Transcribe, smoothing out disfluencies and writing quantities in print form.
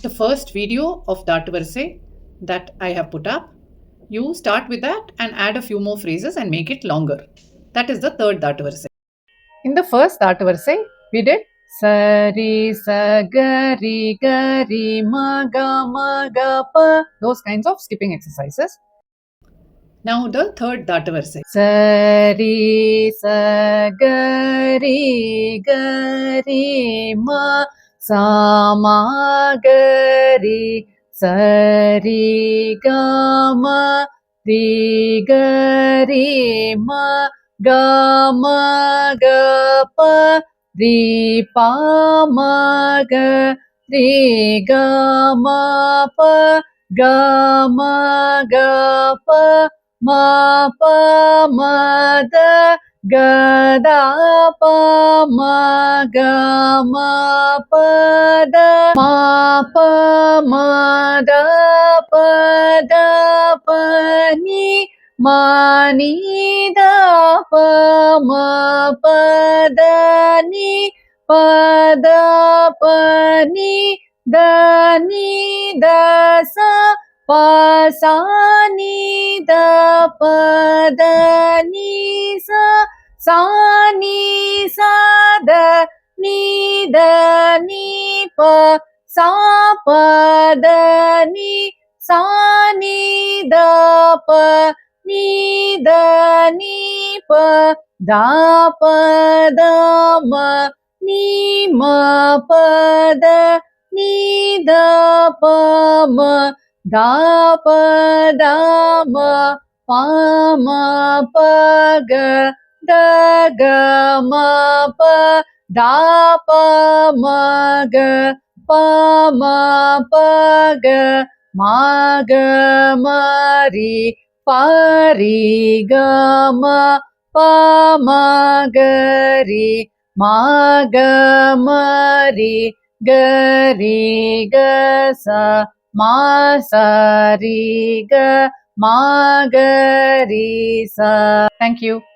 the first video of Datu Varisai that I have put up. You start with that and add a few more phrases and make it longer. That is the third Datu Varisai. In the first Datu Varisai, we did Sari, Sagari, Gari, Maga, Maga, Pa. Those kinds of skipping exercises. Now the third Datu Varisai. Sari, Sagari, Gari, Ma, Sama, Gari, Sari, Gama, Ri, Gari, Ma, Gama, Gapa, Ri, Pa, Ma, Ga, Ri, Gama, Pa, Gama, Gapa, ma pa ma da ga da pa ma ga ma pa da ma pa ma da pa ni ma ni da pa ma pa da ni pa da pa ni da sa pa sa ni da pa da ni sa ni sa da ni pa sa pa da ni da pa ni pa da pa da ma ni ma pa da ni da pa ma da pa da ma pa ma pa ga da ga ma pa da pa ma ga pa ma pa ga ma ga ma ri pa ri ga ma pa ma ga ri ma ga ma ri ga ri ga sa ma sa ri ga ma ga ri sa. Thank you.